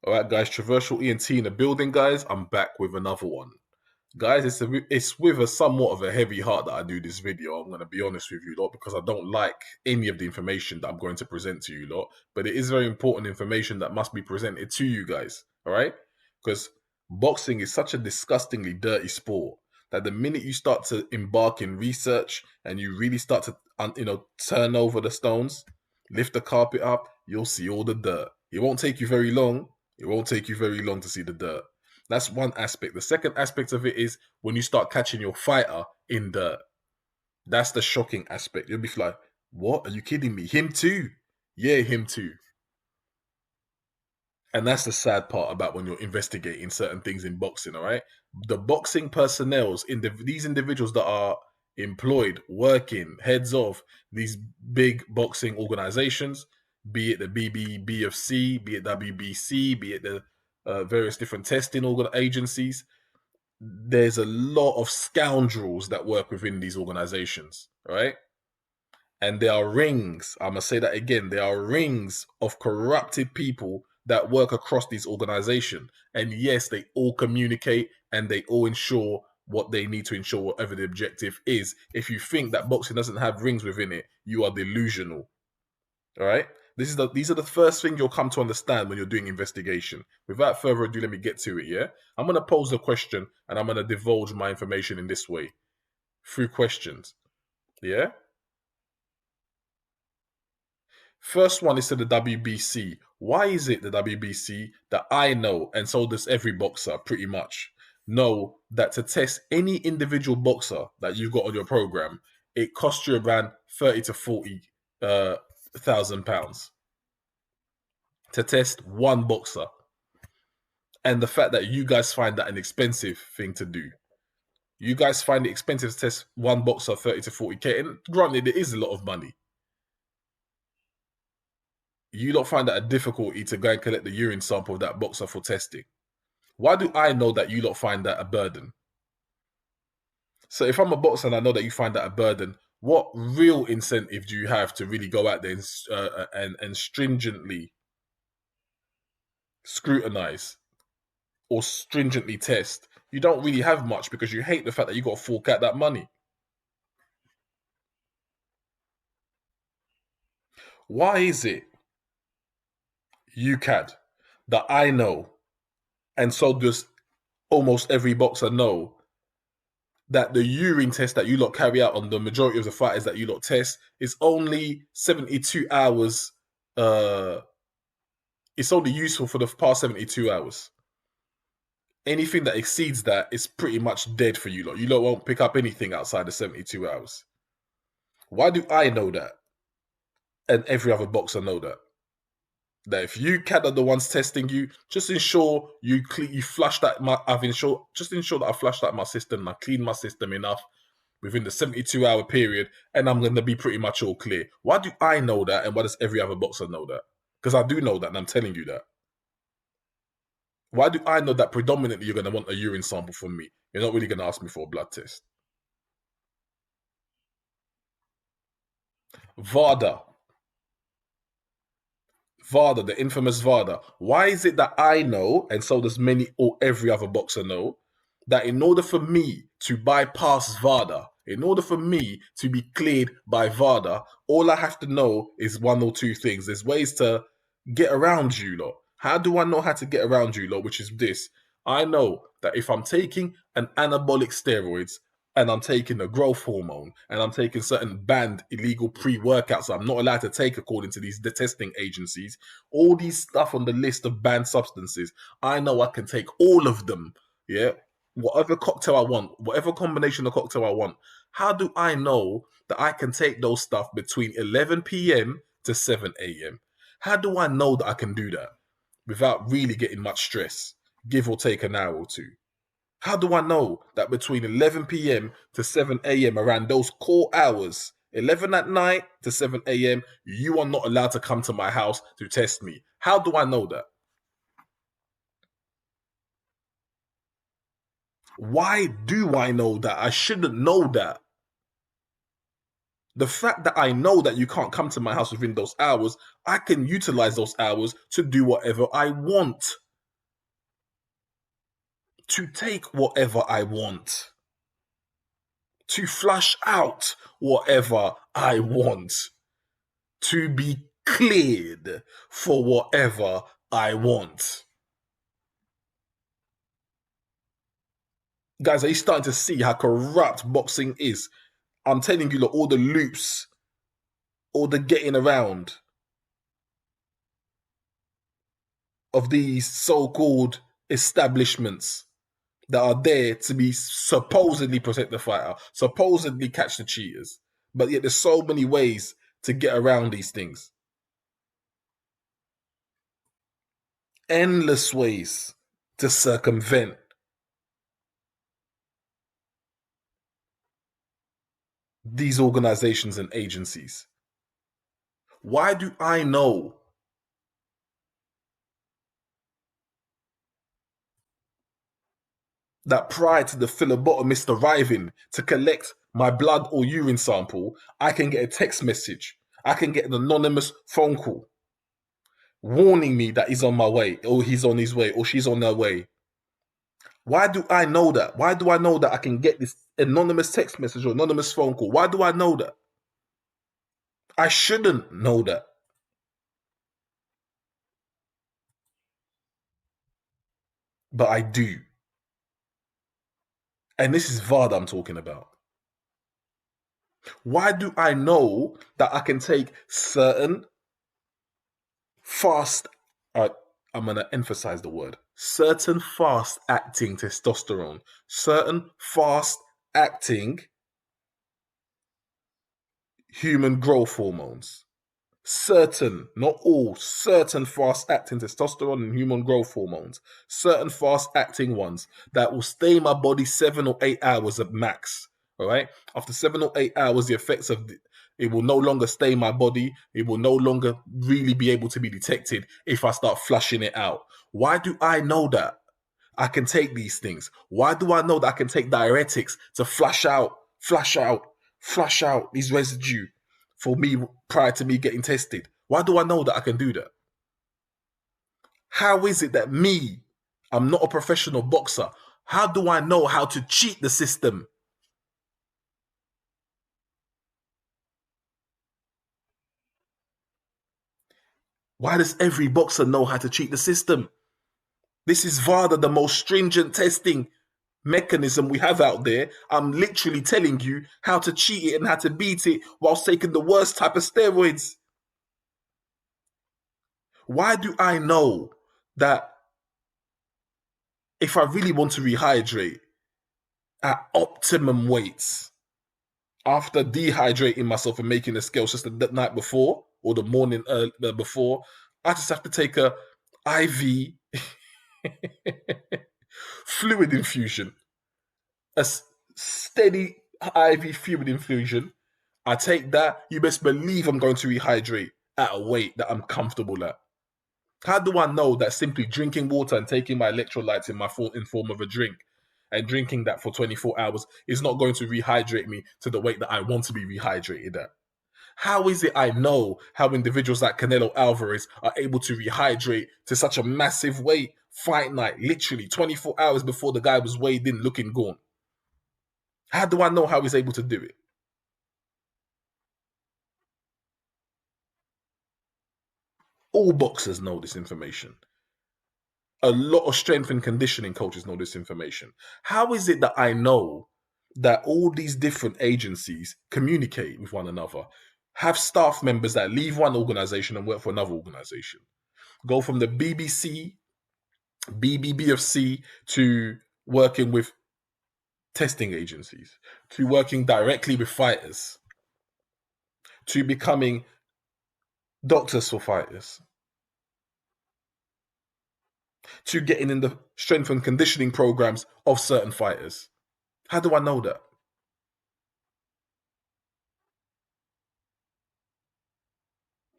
All right, guys, Traversal ENT in the building, guys. I'm back with another one. Guys, it's with a somewhat of a heavy heart that I do this video. I'm going to be honest with you lot because I don't like any of the information that I'm going to present to you lot. But it is very important information that must be presented to you guys. All right? Because boxing is such a disgustingly dirty sport that the minute you start to embark in research and you really start to, turn over the stones, lift the carpet up, you'll see all the dirt. It won't take you very long. It won't take you very long to see the dirt. That's one aspect. The second aspect of it is when you start catching your fighter in dirt. That's the shocking aspect. You'll be like, what? Are you kidding me? Him too? Yeah, him too. And that's the sad part about when you're investigating certain things in boxing, all right? The boxing personnels, these individuals that are employed, working, heads of these big boxing organizations, be it the BBFC, be it WBC, be it the various different testing agencies, there's a lot of scoundrels that work within these organizations, right? And there are rings, I'm going to say that again, there are rings of corrupted people that work across these organizations. And yes, they all communicate and they all ensure what they need to ensure, whatever the objective is. If you think that boxing doesn't have rings within it, you are delusional. All right? These are the first things you'll come to understand when you're doing investigation. Without further ado, let me get to it, yeah? I'm going to pose a question and I'm going to divulge my information in this way through questions, yeah? First one is to the WBC. Why is it the WBC that I know, and so does every boxer pretty much, know that to test any individual boxer that you've got on your program, it costs you around 30 to 40 thousand pounds to test one boxer. And the fact that you guys find that an expensive thing to do. You guys find it expensive to test one boxer 30 to 40k, and granted, it is a lot of money. You don't find that a difficulty to go and collect the urine sample of that boxer for testing. Why do I know that you don't find that a burden? So if I'm a boxer and I know that you find that a burden, what real incentive do you have to really go out there and stringently scrutinize or stringently test? You don't really have much because you hate the fact that you got to fork out that money. Why is it, UCAD, that I know, and so does almost every boxer know, that the urine test that you lot carry out on the majority of the fighters that you lot test is only 72 hours. It's only useful for the past 72 hours. Anything that exceeds that is pretty much dead for you lot. You lot won't pick up anything outside of 72 hours. Why do I know that? And every other boxer know that? That if you are the ones testing you, just ensure you flush that. Just ensure that I flushed out my system. I clean my system enough within the 72-hour period, and I'm going to be pretty much all clear. Why do I know that, and why does every other boxer know that? Because I do know that, and I'm telling you that. Why do I know that predominantly you're going to want a urine sample from me? You're not really going to ask me for a blood test. Vada, the infamous Vada. Why is it that I know, and so does many or every other boxer know, that in order for me to bypass Vada, in order for me to be cleared by Vada, all I have to know is one or two things. There's ways to get around you lot. How do I know how to get around you lot? Which is this. I know that if I'm taking an anabolic steroids and I'm taking a growth hormone and I'm taking certain banned illegal pre-workouts that I'm not allowed to take according to the testing agencies, all these stuff on the list of banned substances, I know I can take all of them, yeah? Whatever cocktail I want, whatever combination of cocktail I want. How do I know that I can take those stuff between 11 p.m. to 7 a.m.? How do I know that I can do that without really getting much stress, give or take an hour or two? How do I know that between 11 p.m. to 7 a.m., around those core hours, 11 at night to 7 a.m., you are not allowed to come to my house to test me? How do I know that? Why do I know that? I shouldn't know that. The fact that I know that you can't come to my house within those hours, I can utilize those hours to do whatever I want. to take whatever I want, to flush out whatever I want, to be cleared for whatever I want. Guys, are you starting to see how corrupt boxing is? I'm telling you, look, all the loops, all the getting around of these so-called establishments that are there to be supposedly protect the fighter, supposedly catch the cheaters. But yet there's so many ways to get around these things. Endless ways to circumvent these organizations and agencies. Why do I know that prior to the phlebotomist arriving to collect my blood or urine sample, I can get a text message, I can get an anonymous phone call warning me that he's on my way, or he's on his way, or she's on their way? Why do I know that? Why do I know that I can get this anonymous text message or anonymous phone call? Why do I know that? I shouldn't know that, but I do. And this is Vada I'm talking about. Why do I know that I can take certain fast, I'm going to emphasize the word, certain fast acting testosterone, certain fast acting human growth hormones, certain, not all, certain fast acting testosterone and human growth hormones, certain fast acting ones that will stay in my body 7 or 8 hours at max. All right. After 7 or 8 hours, the effects of it will no longer stay in my body. It will no longer really be able to be detected if I start flushing it out. Why do I know that I can take these things? Why do I know that I can take diuretics to flush out these residue for me prior to me getting tested? Why do I know that I can do that? How is it that me, I'm not a professional boxer, how do I know how to cheat the system? Why does every boxer know how to cheat the system? This is Vada, the most stringent testing mechanism we have out there. I'm literally telling you how to cheat it and how to beat it whilst taking the worst type of steroids. Why do I know that if I really want to rehydrate at optimum weights, after dehydrating myself and making the scales just the night before or the morning before, I just have to take a IV fluid infusion, a steady IV fluid infusion. I take that. You best believe I'm going to rehydrate at a weight that I'm comfortable at. How do I know that simply drinking water and taking my electrolytes in form of a drink and drinking that for 24 hours is not going to rehydrate me to the weight that I want to be rehydrated at? How is it I know how individuals like Canelo Alvarez are able to rehydrate to such a massive weight fight night, literally 24 hours before the guy was weighed in looking gaunt? How do I know how he's able to do it? All boxers know this information. A lot of strength and conditioning coaches know this information. How is it that I know that all these different agencies communicate with one another, have staff members that leave one organization and work for another organization, go from the BBC, BBBFC to working with testing agencies, to working directly with fighters, to becoming doctors for fighters, to getting in the strength and conditioning programs of certain fighters? How do I know that?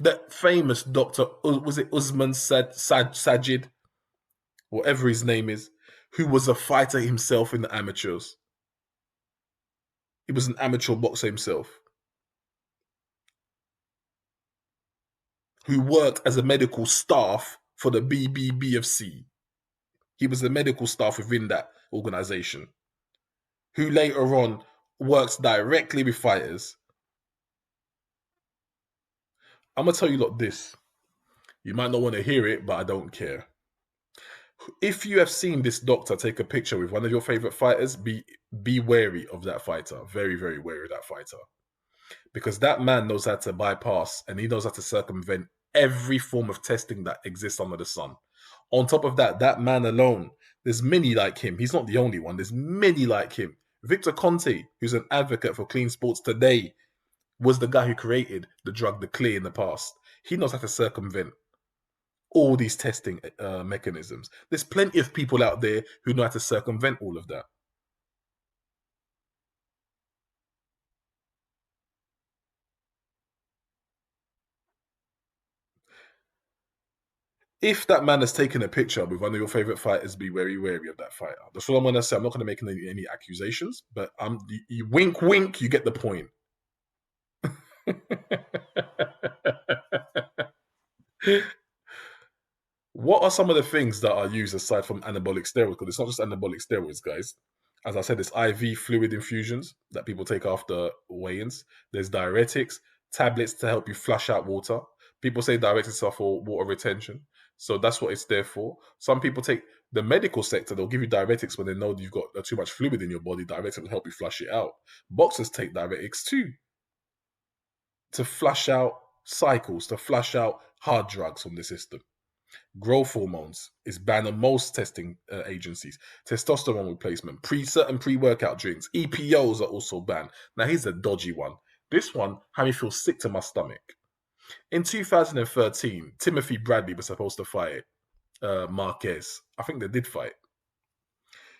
That famous doctor, was it Usman Sajid, whatever his name is, who was a fighter himself in the amateurs. He was an amateur boxer himself, who worked as a medical staff for the BBBFC. He was the medical staff within that organization, who later on works directly with fighters. I'm gonna tell you lot this. You might not want to hear it, but I don't care. If you have seen this doctor take a picture with one of your favorite fighters, be wary of that fighter. Very, very wary of that fighter. Because that man knows how to bypass and he knows how to circumvent every form of testing that exists under the sun. On top of that, that man alone, there's many like him. He's not the only one. There's many like him. Victor Conte, who's an advocate for clean sports today, was the guy who created the drug, the clear, in the past. He knows how to circumvent all these testing mechanisms. There's plenty of people out there who know how to circumvent all of that. If that man has taken a picture with one of your favorite fighters, be very wary of that fighter. That's all I'm going to say. I'm not going to make any accusations, but you wink, wink, you get the point. What are some of the things that are used aside from anabolic steroids? Because it's not just anabolic steroids, guys. As I said, it's IV fluid infusions that people take after weigh-ins. There's diuretics, tablets to help you flush out water. People say diuretics are for water retention. So that's what it's there for. Some people take the medical sector, they'll give you diuretics when they know you've got too much fluid in your body. Diuretics will help you flush it out. Boxers take diuretics too to flush out cycles, to flush out hard drugs from the system. Growth hormones is banned on most testing agencies. Testosterone replacement, certain pre-workout drinks, EPOs are also banned. Now here's a dodgy one. This one had me feel sick to my stomach. In 2013, Timothy Bradley was supposed to fight Marquez. I think they did fight.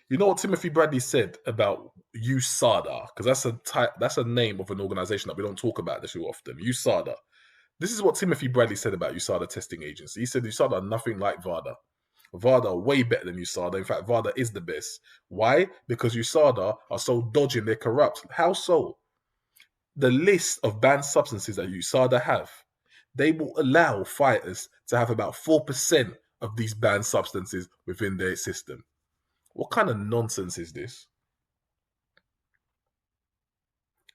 You know what Timothy Bradley said about Usada? Because that's a name of an organization that we don't talk about this too often. Usada. This is what Timothy Bradley said about Usada testing agency. He said Usada are nothing like Vada. Vada are way better than Usada. In fact, Vada is the best. Why? Because Usada are so dodgy and they're corrupt. How so? The list of banned substances that Usada have, they will allow fighters to have about 4% of these banned substances within their system. What kind of nonsense is this?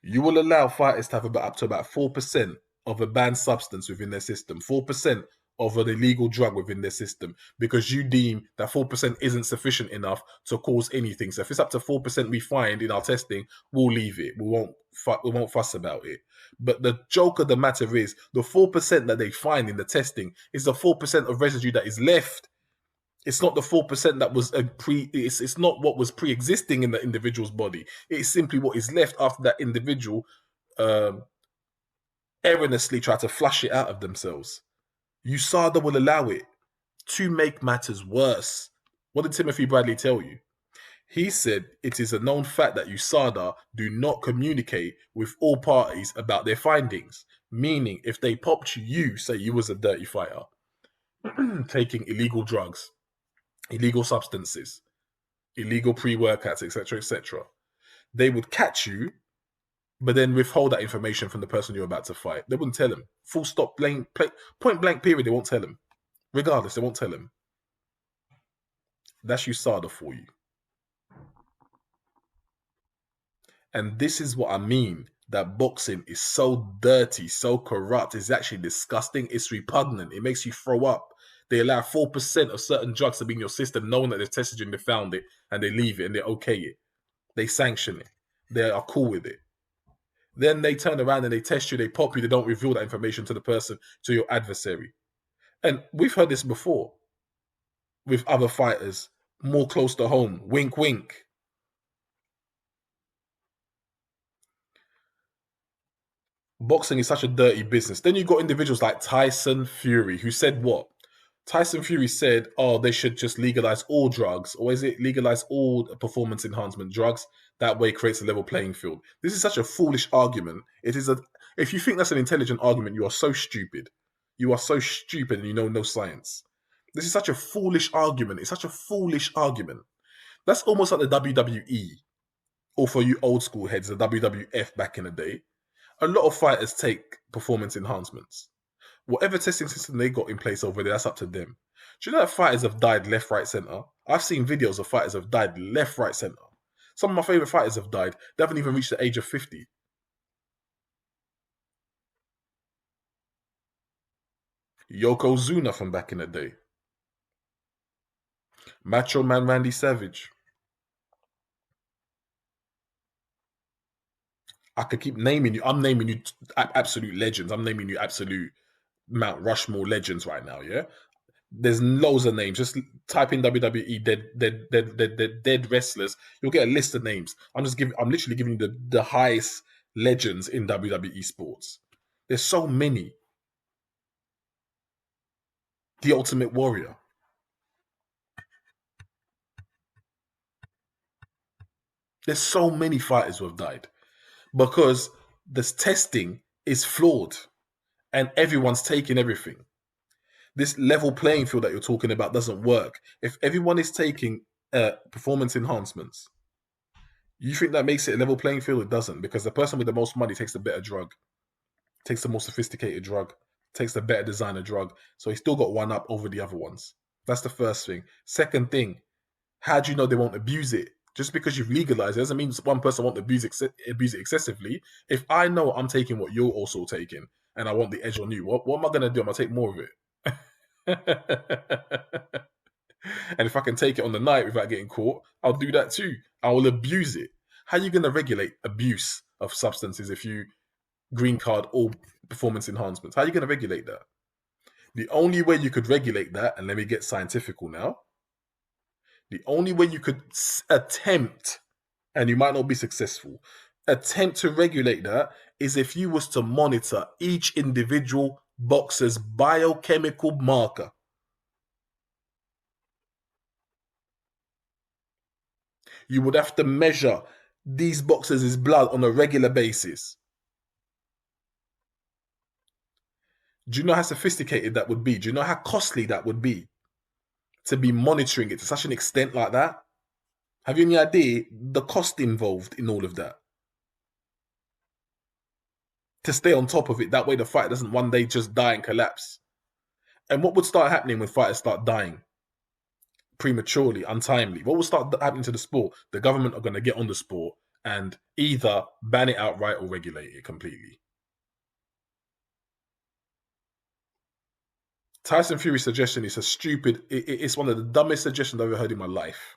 You will allow fighters to have up to about 4% of a banned substance within their system, 4% of an illegal drug within their system, because you deem that 4% isn't sufficient enough to cause anything. So if it's up to 4% we find in our testing, we'll leave it. We won't fuss about it. But the joke of the matter is the 4% that they find in the testing is the 4% of residue that is left. It's not the 4% that was it's not what was pre-existing in the individual's body. It's simply what is left after that individual erroneously tried to flush it out of themselves. USADA will allow it. To make matters worse, what did Timothy Bradley tell you? He said it is a known fact that USADA do not communicate with all parties about their findings. Meaning, if they popped you, say you was a dirty fighter, taking illegal drugs, illegal substances, illegal pre-workouts, etc., they would catch you, but then withhold that information from the person you're about to fight. They wouldn't tell him. Full stop, point blank period, they won't tell him. Regardless, they won't tell him. That's USADA for you. And this is what I mean, that boxing is so dirty, so corrupt. It's actually disgusting. It's repugnant. It makes you throw up. They allow 4% of certain drugs to be in your system, knowing that they've tested you and they found it, and they leave it and they okay it. They sanction it. They are cool with it. Then they turn around and they test you, they pop you, they don't reveal that information to the person, to your adversary. And we've heard this before with other fighters, more close to home. Wink, wink. Boxing is such a dirty business. Then you got individuals like Tyson Fury, who said what? Tyson Fury said, oh, they should just legalize all drugs, or is it legalize all performance enhancement drugs? That way creates a level playing field. This is such a foolish argument. If you think that's an intelligent argument, you are so stupid. You are so stupid and you know no science. This is such a foolish argument. It's such a foolish argument. That's almost like the WWE, or for you old school heads, the WWF back in the day. A lot of fighters take performance enhancements. Whatever testing system they got in place over there, that's up to them. Do you know that fighters have died left, right, center? I've seen videos of fighters have died left, right, center. Some of my favorite fighters have died. They haven't even reached the age of 50. Yokozuna from back in the day. Macho Man Randy Savage. I could keep naming you. I'm naming you absolute legends. I'm naming you absolute Mount Rushmore legends right now, yeah? There's loads of names. Just type in WWE dead wrestlers. You'll get a list of names. I'm literally giving you the highest legends in WWE sports. There's so many. The Ultimate Warrior. There's so many fighters who have died because this testing is flawed and everyone's taking everything. This level playing field that you're talking about doesn't work. If everyone is taking performance enhancements, you think that makes it a level playing field? It doesn't, because the person with the most money takes the better drug, takes the more sophisticated drug, takes the better designer drug. So he's still got one up over the other ones. That's the first thing. Second thing, how do you know they won't abuse it? Just because you've legalized it doesn't mean one person won't abuse it excessively. If I know I'm taking what you're also taking and I want the edge on you, what am I going to do? I'm going to take more of it. And if I can take it on the night without getting caught, I'll do that too. I will abuse it. How are you going to regulate abuse of substances if you green card all performance enhancements? How are you going to regulate that? The only way you could regulate that, and let me get scientifical now, the only way you could attempt, and you might not be successful, attempt to regulate that is if you was to monitor each individual boxer's biochemical marker. You would have to measure these boxers' blood on a regular basis. Do you know how sophisticated that would be? Do you know how costly that would be to be monitoring it to such an extent like that? Have you any idea the cost involved in all of that? To stay on top of it, that way the fighter doesn't one day just die and collapse. And what would start happening when fighters start dying prematurely, untimely? What will start happening to the sport? The government are going to get on the sport and either ban it outright or regulate it completely. Tyson Fury's suggestion is a stupid, it's one of the dumbest suggestions I've ever heard in my life.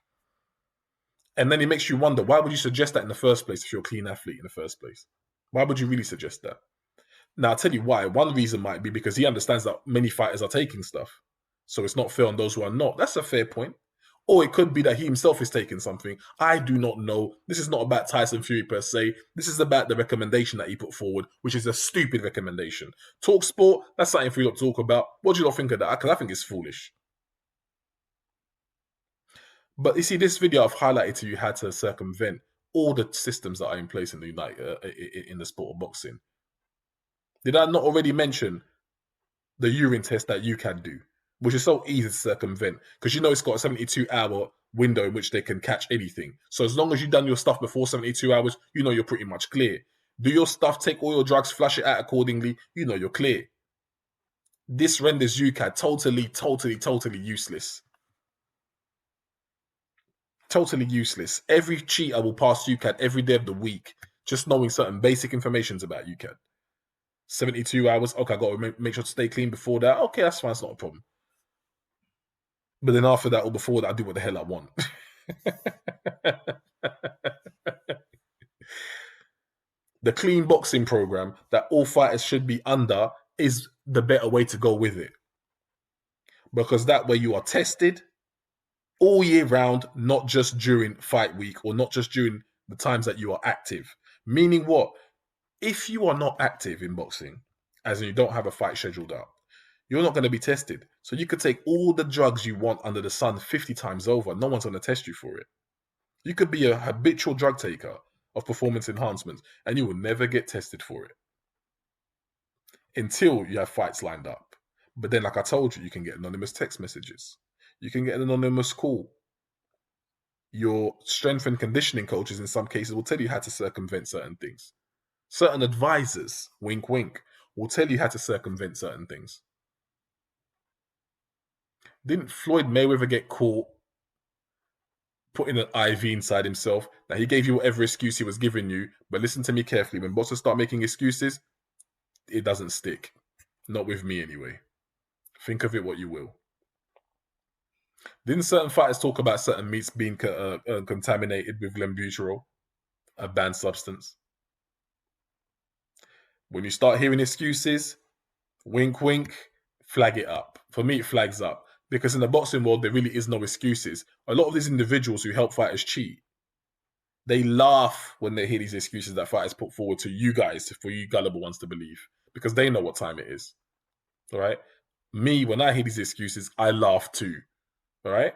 And then it makes you wonder, why would you suggest that in the first place if you're a clean athlete in the first place? Why would you really suggest that? Now, I'll tell you why. One reason might be because he understands that many fighters are taking stuff. So it's not fair on those who are not. That's a fair point. Or it could be that he himself is taking something. I do not know. This is not about Tyson Fury per se. This is about the recommendation that he put forward, which is a stupid recommendation. Talk sport, that's something for you to talk about. What do you not think of that? Because I think it's foolish. But you see, this video I've highlighted to you how to circumvent all the systems that are in place in the in the sport of boxing. Did I not already mention the urine test that you can do, which is so easy to circumvent because you know it's got a 72-hour window in which they can catch anything. So as long as you've done your stuff before 72 hours, you know you're pretty much clear. Do your stuff, take all your drugs, flush it out accordingly, you know you're clear. This renders UCAD totally useless. Totally useless. Every cheater will pass UCAD every day of the week, just knowing certain basic informations about UCAD. 72 hours, okay, I got to make sure to stay clean before that. Okay, that's fine, it's not a problem. But then after that or before that, I do what the hell I want. The clean boxing program that all fighters should be under is the better way to go with it. Because that way you are tested all year round, not just during fight week or not just during the times that you are active. Meaning what? If you are not active in boxing, as in you don't have a fight scheduled out, you're not going to be tested. So you could take all the drugs you want under the sun 50 times over. No one's going to test you for it. You could be a habitual drug taker of performance enhancements and you will never get tested for it until you have fights lined up. But then, like I told you, you can get anonymous text messages. You can get an anonymous call. Your strength and conditioning coaches, in some cases, will tell you how to circumvent certain things. Certain advisors, wink, wink, will tell you how to circumvent certain things. Didn't Floyd Mayweather get caught putting an IV inside himself? Now, he gave you whatever excuse he was giving you, but listen to me carefully. When boxers start making excuses, it doesn't stick. Not with me, anyway. Think of it what you will. Didn't certain fighters talk about certain meats being contaminated with glenbuterol, a banned substance? When you start hearing excuses, wink, wink, flag it up. For me, it flags up. Because in the boxing world, there really is no excuses. A lot of these individuals who help fighters cheat, they laugh when they hear these excuses that fighters put forward to you guys, for you gullible ones to believe, because they know what time it is. All right? Me, when I hear these excuses, I laugh too. All right?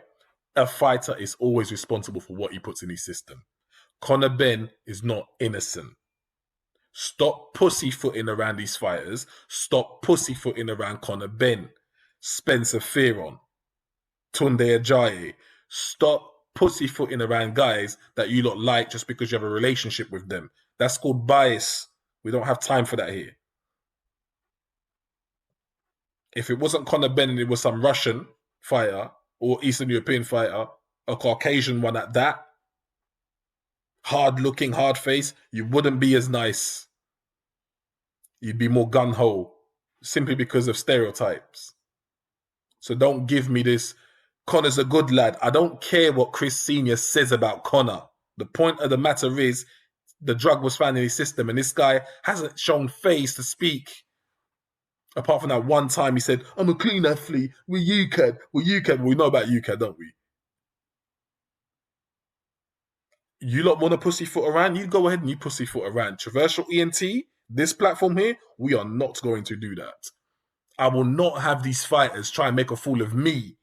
A fighter is always responsible for what he puts in his system. Conor Benn is not innocent. Stop pussyfooting around these fighters. Stop pussyfooting around Conor Benn, Spencer Fearon, Tunde Ajayi. Stop pussyfooting around guys that you lot like just because you have a relationship with them. That's called bias. We don't have time for that here. If it wasn't Conor Benn and it was some Russian fighter or Eastern European fighter, a Caucasian one at that, hard-looking, hard-faced, you wouldn't be as nice. You'd be more gung-ho, simply because of stereotypes. So don't give me this, Conor's a good lad. I don't care what Chris Sr. says about Conor. The point of the matter is, the drug was found in his system, and this guy hasn't shown face to speak. Apart from that one time he said, I'm a clean athlete. We're UCAD. We're UCAD. We know about UCAD, don't we? You lot want to pussyfoot around? You go ahead and you pussyfoot around. Traversal ENT, this platform here, we are not going to do that. I will not have these fighters try and make a fool of me